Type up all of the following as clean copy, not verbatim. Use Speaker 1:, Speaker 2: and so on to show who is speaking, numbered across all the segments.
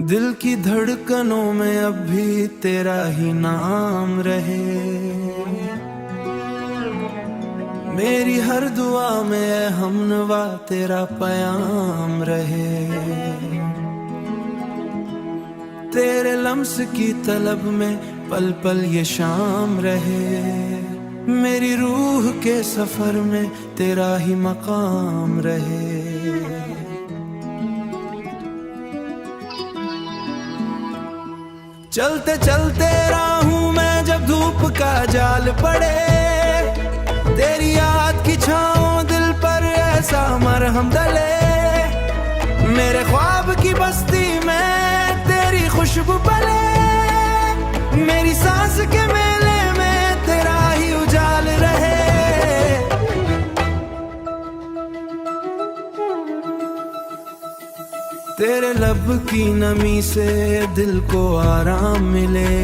Speaker 1: दिल की धड़कनों में अब भी तेरा ही नाम रहे। मेरी हर दुआ में हमनवा तेरा पयाम रहे। तेरे लम्स की तलब में पल पल ये शाम रहे। मेरी रूह के सफर में तेरा ही मकाम रहे। चलते चलते राहूं मैं जब धूप का जाल पड़े, तेरी याद की छाँव दिल पर ऐसा मरहम डले। मेरे ख्वाब की बस्ती में तेरी खुशबू पले। मेरी सांस के मेले में तेरा ही उजाल रहे। तेरे लब की नमी से दिल को आराम मिले।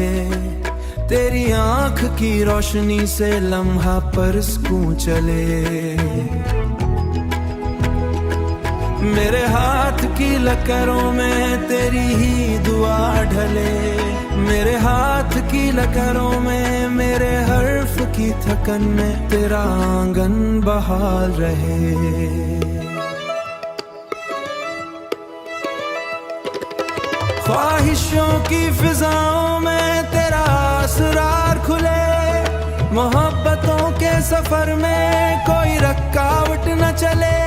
Speaker 1: तेरी आंख की रोशनी से लम्हा पर सुकून चले। मेरे हाथ की लकीरों में तेरी ही दुआ ढले। मेरे हाथ की लकीरों में मेरे हर्फ की थकन में तेरा आंगन बहाल रहे। ख्वाहिशों की फिजाओं में तेरा असरार खुले। मोहब्बतों के सफर में कोई रुकावट न चले।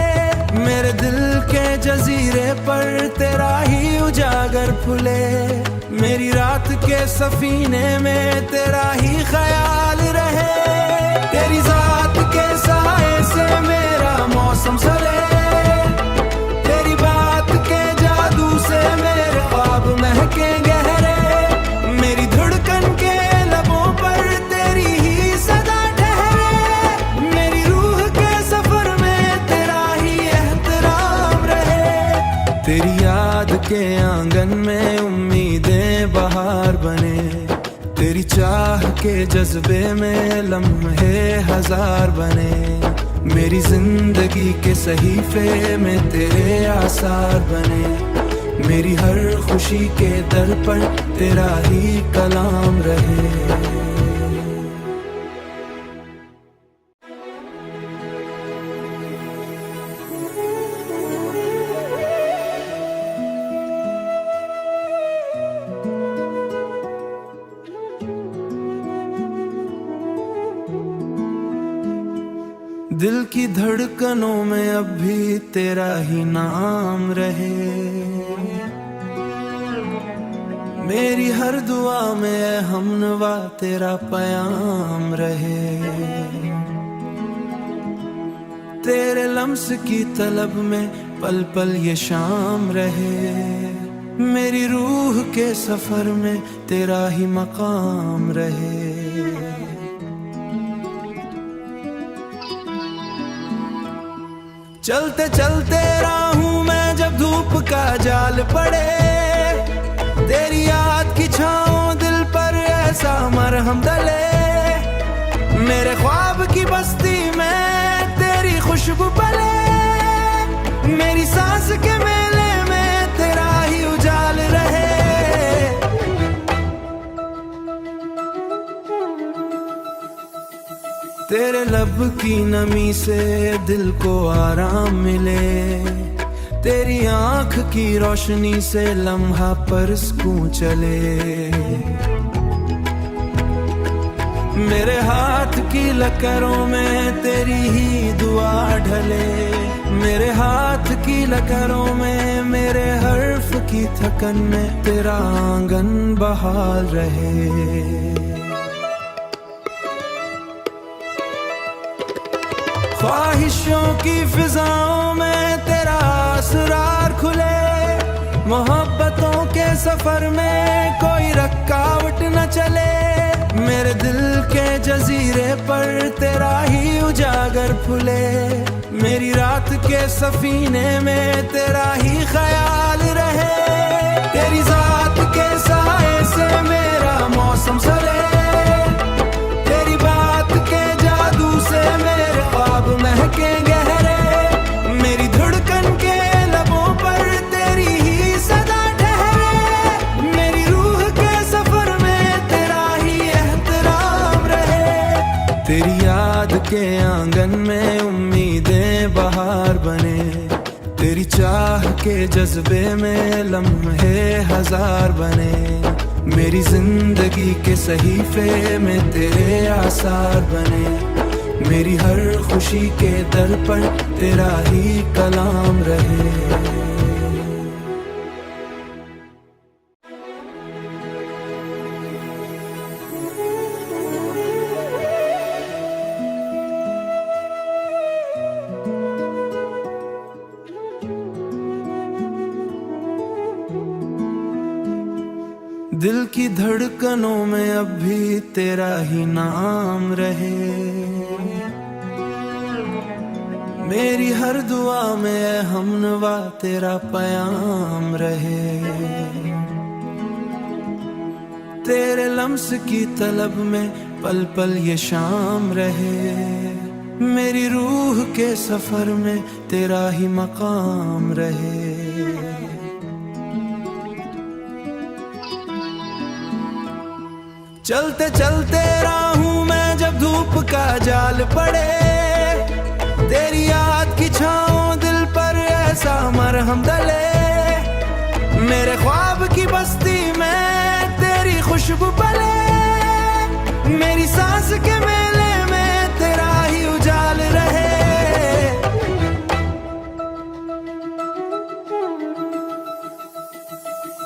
Speaker 1: मेरे दिल के जजीरे पर तेरा ही उजागर फुले। मेरी रात के सफीने में तेरा ही ख्याल रहे। तेरी जात के साए से मेरा मौसम सले। तेरी बात के जादू से मेरे ख्वाब महके गहरे। मेरी धड़कन के लबों पर तेरी ही सदा ठहरे। मेरी रूह के सफर में तेरा ही एहतराम रहे। तेरी याद के आंगन में उम्मीदें बहार बने। तेरी चाह के जज्बे में लम्हे हजार बने। मेरी जिंदगी के सहीफे में तेरे आसार बने। मेरी हर खुशी के दर पर तेरा ही कलाम रहे। दिल की धड़कनों में अब भी तेरा ही नाम रहे। मेरी हर दुआ में हमनवा तेरा पयाम रहे। तेरे लम्स की तलब में पल पल ये शाम रहे। मेरी रूह के सफर में तेरा ही मकाम रहे। चलते चलते राहूं मैं जब धूप का जाल पड़े, तेरी याद की छाँव दिल पर ऐसा मरहम डले। मेरे ख्वाब की बस्ती में तेरी खुशबू पले। मेरी सांस के मेले में तेरा ही उजाल रहे। तेरे लब की नमी से दिल को आराम मिले। तेरी आंख की रोशनी से लम्हा पर सुकून चले। मेरे हाथ की लकीरों में तेरी ही दुआ ढले। मेरे हाथ की लकीरों में मेरे हर्फ की थकन में तेरा आंगन बहाल रहे। ख्वाहिशों की फिजाओं में तेरा असरार खुले। मोहब्बतों के सफर में कोई रुकावट न चले। मेरे दिल के जजीरे पर तेरा ही उजागर फुले। मेरी रात के सफीने में तेरा ही ख्याल रहे। तेरी जात के साए से मेरा मौसम सले। तेरी बात के जादू से मेरे ख्वाब महके गहरे। मेरी धड़कन के लबों पर तेरी ही सदा ठहरे। के आंगन में उम्मीदें बहार बने, तेरी चाह के जज्बे में लम्हे हजार बने, मेरी जिंदगी के सहीफे में तेरे आसार बने, मेरी हर खुशी के दर पर तेरा ही कलाम रहे। दिल की धड़कनों में अब भी तेरा ही नाम रहे, मेरी हर दुआ में हमनवा तेरा पयाम रहे, तेरे लम्स की तलब में पल पल ये शाम रहे, मेरी रूह के सफर में तेरा ही मकाम रहे। चलते चलते राहूं मैं जब धूप का जाल पड़े, तेरी याद की छाँव दिल पर ऐसा मरहम डले, मेरे ख्वाब की बस्ती में तेरी खुशबू पले, मेरी सांस के मेले में तेरा ही उजाल रहे।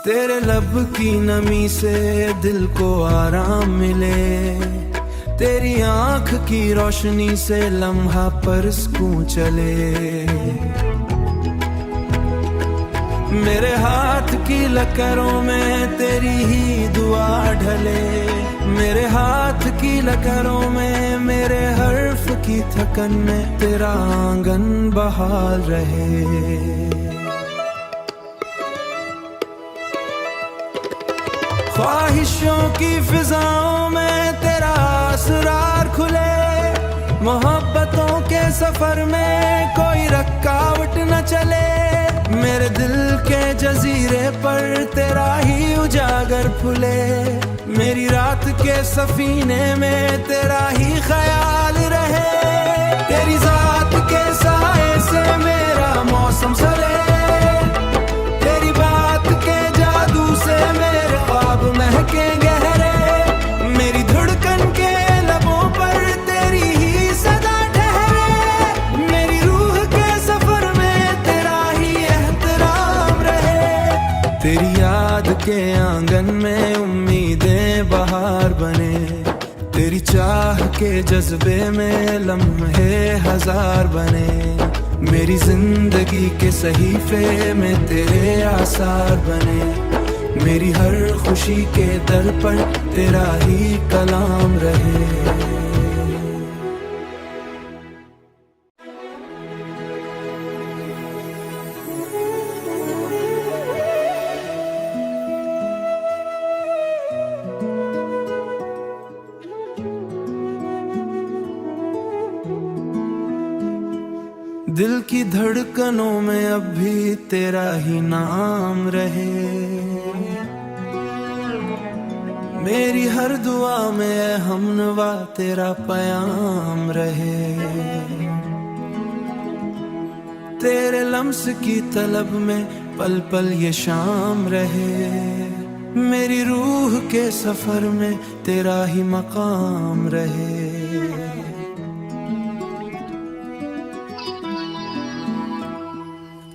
Speaker 1: तेरे लब की नमी से दिल को आराम मिले, तेरी आंख की रोशनी से लम्हा पर सुकून चले, मेरे हाथ की लकीरों में तेरी ही दुआ ढले, मेरे हाथ की लकीरों में मेरे हर्फ की थकन में तेरा आंगन बहाल रहे। ख्वाहिशों की फिजाओं में तेरा असरार खुले, मोहब्बतों के सफर में कोई रुकावट न चले, मेरे दिल के जजीरे पर तेरा ही उजागर फुले, मेरी रात के सफीने में तेरा ही ख्याल रहे, तेरी जात के साए से मेरा मौसम सले, तेरी बात के जादू से मेरे ख्वाब महके गहरे, मेरी धड़कन के लबों पर तेरी ही सदा ठहरे, मेरी रूह के सफर में तेरा ही एहतराम रहे। तेरी याद के आंगन में उम्मीदें बहार बने, तेरी चाह के जज्बे में लम्हे हजार बने, मेरी जिंदगी के सहीफे में तेरे आसार बने, मेरी हर खुशी के दर पर तेरा ही कलाम रहे। दिल की धड़कनों में अब भी तेरा ही नाम रहे, मेरी हर दुआ में हमनवा तेरा पयाम रहे, तेरे लम्स की तलब में पल पल ये शाम रहे, मेरी रूह के सफर में तेरा ही मकाम रहे।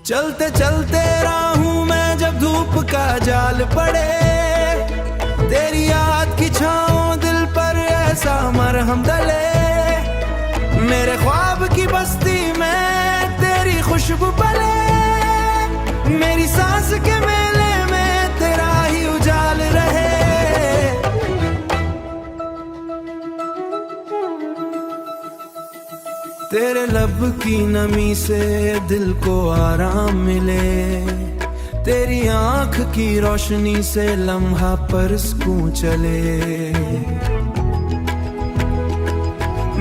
Speaker 1: चलते चलते राहूं मैं जब धूप का जाल पड़े, तेरी याद की छाँव दिल पर ऐसा मरहम डले, मेरे ख्वाब की बस्ती में तेरी खुशबू पले, मेरी सांस के मेले में तेरा ही उजाल रहे। तेरे लब की नमी से दिल को आराम मिले, तेरी आंख की रोशनी से लम्हा पर सुकून चले,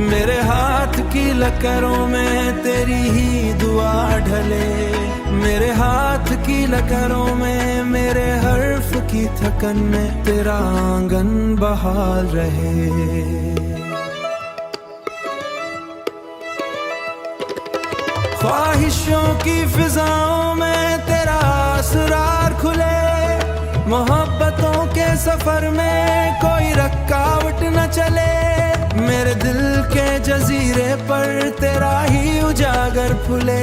Speaker 1: मेरे हाथ की लकीरों में तेरी ही दुआ ढले, मेरे हाथ की लकीरों में मेरे हर्फ की थकन में तेरा आंगन बहाल रहे। ख्वाहिशों की फिजाओं में तेरा असरार खुले, मोहब्बतों के सफर में कोई रुकावट न चले। मेरे दिल के जजीरे पर तेरा ही उजागर फुले,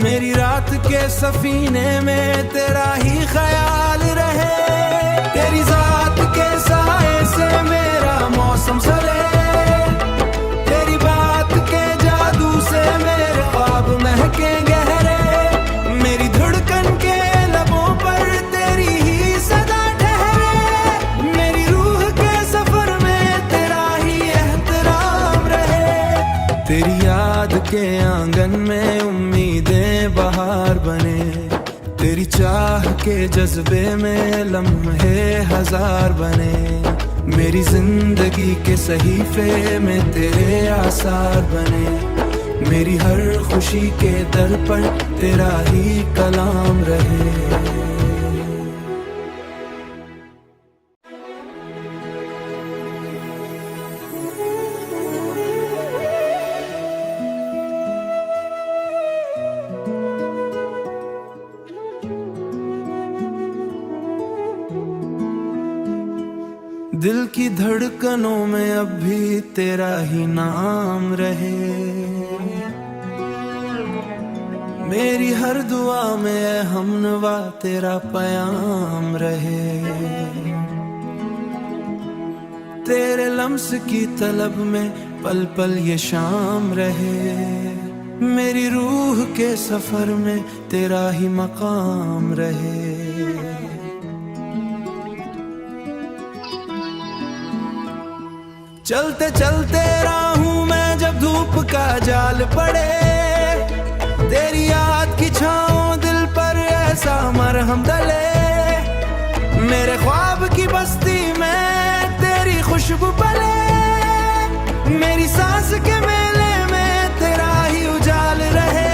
Speaker 1: मेरी रात के सफीने में तेरा ही ख्याल रहे। तेरी जात के साए से मेरा मौसम सले, तेरी बात के जादू से मेरे ख्वाब महके गहरे। मेरी धड़कन के लबों पर तेरी ही सदा ठहरे, मेरी रूह के सफर में तेरा ही एहतराम रहे। तेरी याद के आंगन में उम्मीदें बहार बने, तेरी चाह के जज्बे में लम्हे हजार बने। मेरी जिंदगी के सहीफे में तेरे आसार बने, मेरी हर खुशी के दर पर तेरा ही कलाम रहे। दिल की धड़कनों में अब भी तेरा ही नाम रहे, मेरी हर दुआ में हमनवा तेरा पयाम रहे। तेरे लम्स की तलब में पल पल ये शाम रहे, मेरी रूह के सफर में तेरा ही मकाम रहे। चलते चलते राहूं मैं जब धूप का जाल पड़े, तेरी याद की छाँव दिल पर ऐसा मरहम डले। मेरे ख्वाब की बस्ती में तेरी खुशबू पले, मेरी सांस के मेले में तेरा ही उजाल रहे।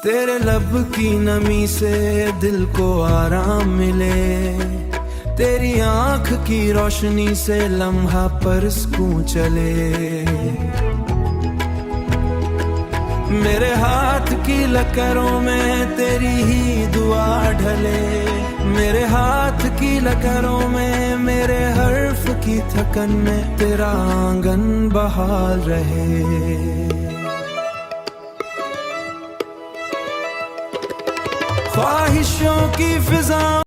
Speaker 1: तेरे लब की नमी से दिल को आराम मिले, तेरी आंख की रोशनी से लम्हा पर सुकून चले। मेरे हाथ की लकीरों में तेरी ही दुआ ढले, मेरे हाथ की लकीरों में मेरे हर्फ की थकन में तेरा आंगन बहाल रहे। ख्वाहिशों की फिजा